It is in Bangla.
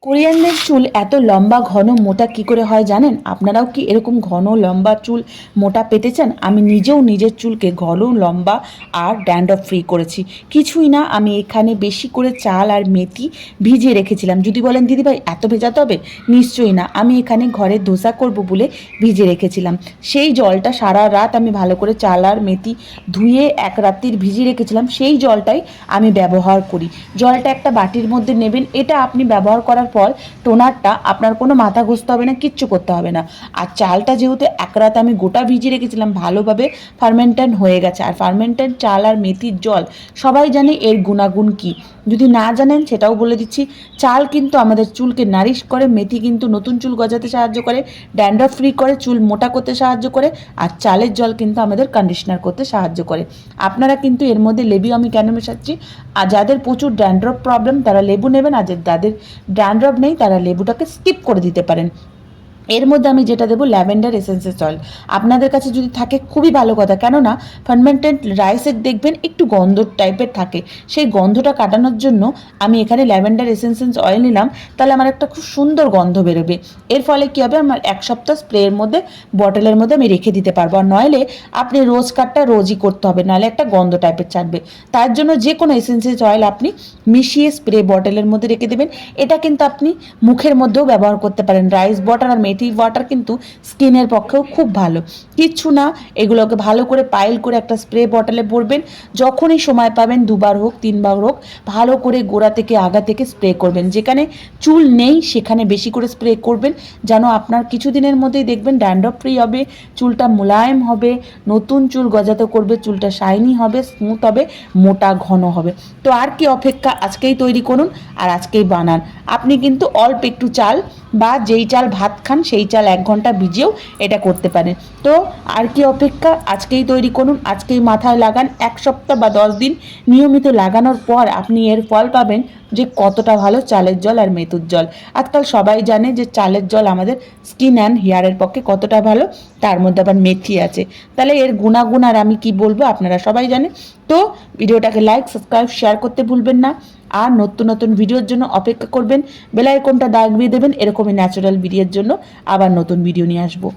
কোরিয়ানদের চুল এত লম্বা ঘন মোটা কি করে হয় জানেন? আপনারাও কি এরকম ঘন লম্বা চুল মোটা পেতে চান? আমি নিজেও নিজের চুলকে ঘন লম্বা আর ড্যান্ড্রফ ফ্রি করেছি। কিছুই না, আমি এখানে বেশি করে চাল আর মেথি ভিজিয়ে রেখেছিলাম। যদি বলেন দিদিভাই এত ভেজাতে হবে, নিশ্চয়ই না, আমি এখানে ঘরে ধোসা করব বলে ভিজিয়ে রেখেছিলাম। সেই জলটা সারা রাত আমি ভালো করে চাল আর মেথি ধুয়ে এক রাত্রির ভিজিয়ে রেখেছিলাম, সেই জলটাই আমি ব্যবহার করি। জলটা একটা বাটির মধ্যে নেবেন, এটা আপনি ব্যবহার করার পর টোনারটা আপনার কোনো মাথা ঘষতে হবে না, কিচ্ছু করতে হবে না। আর চালটা যেহেতু এক রাত আমি গোটা ভিজিয়ে রেখেছিলাম, ভালোভাবে ফার্মেন্টেড হয়ে গেছে। আর ফার্মেন্টেড চাল আর মেথির জল সবাই জানে এর গুণাগুণ কী। যদি না জানেন সেটাও বলে দিচ্ছি। চাল কিন্তু আমাদের চুলকে নারিশ করে, মেথি কিন্তু নতুন চুল গজাতে সাহায্য করে, ড্যান্ড্রফ ফ্রি করে, চুল মোটা করতে সাহায্য করে, আর চালের জল কিন্তু আমাদের কন্ডিশনার করতে সাহায্য করে। আপনারা কিন্তু এর মধ্যে লেবু আমি কেন মেশাচ্ছি, আর যাদের প্রচুর ড্যান্ড্রফ প্রবলেম তারা লেবু নেবেন, আর যাদের ড্যান্ড্রফ নেই তারা লেবুটাকে স্কিপ করে দিতে পারেন। এর মধ্যে আমি যেটা দেবো ল্যাভেন্ডার এসেন্সেস অয়েল। আপনাদের কাছে যদি থাকে খুবই ভালো কথা, কেননা ফার্মেন্টেড রাইসের দেখবেন একটু গন্ধ টাইপের থাকে, সেই গন্ধটা কাটানোর জন্য আমি এখানে ল্যাভেন্ডার এসেন্সেস অয়েল নিলাম। তাহলে আমার একটা খুব সুন্দর গন্ধ বেরোবে। এর ফলে কী হবে, আমার এক সপ্তাহ স্প্রের মধ্যে বটলের মধ্যে আমি রেখে দিতে পারবো। আর নইলে আপনি রোজ কাটটা রোজই করতে হবে, নাহলে একটা গন্ধ টাইপের ছাড়বে। তার জন্য যে কোনো এসেন্সেস অয়েল আপনি মিশিয়ে স্প্রে বটলের মধ্যে রেখে দেবেন। এটা কিন্তু আপনি মুখের মধ্যেও ব্যবহার করতে পারেন। রাইস ওয়াটার আর মেথি ওয়াটার কিন্তু স্কিনের পক্ষেও খুব ভালো। কিচ্ছু না, এগুলোকে ভালো করে পাইল করে একটা স্প্রে বটলে ভরবেন। যখনই সময় পাবেন, দুবার হোক তিনবার হোক, ভালো করে গোড়া থেকে আগা থেকে স্প্রে করবেন। যেখানে চুল নেই সেখানে বেশি করে স্প্রে করবেন, যেন আপনার কিছুদিনের মধ্যেই দেখবেন ড্যান্ড্রফ ফ্রি হবে, চুলটা মোলায়েম হবে, নতুন চুল গজাতে করবে, চুলটা শাইনি হবে, স্মুথ হবে, মোটা ঘন হবে। তো আর কি অপেক্ষা, আজকেই তৈরি করুন আর আজকেই বানান। আপনি কিন্তু অল্প একটু চাল বা যেই চাল ভাত খান সেই চাল 1 ঘন্টা ভিজিয়েও এটা করতে পারেন। তো আর কি অপেক্ষা, আজকেই তৈরি করুন, আজকেই মাথায় লাগান। 1 সপ্তাহ বা 10 দিন নিয়মিত লাগানোর পর আপনি এর ফল পাবেন যে কতটা ভালো চালের জল আর মেথির জল। আজকাল সবাই জানে যে চালের জল আমাদের স্কিন অ্যান্ড হেয়ারের পক্ষে কতটা ভালো, তার মধ্যে আবার মেথি আছে। তাহলে এর গুণাগুণ আর আমি কি বলবো, আপনারা সবাই জানেন। তো ভিডিওটাকে লাইক সাবস্ক্রাইব শেয়ার করতে ভুলবেন না। আর নতুন নতুন ভিডিওর জন্য অপেক্ষা করবেন, বেল আইকনটা দাবিয়ে দেবেন, এরকমই ন্যাচারাল ভিডিওর জন্য আবার নতুন ভিডিও নিয়ে আসবো।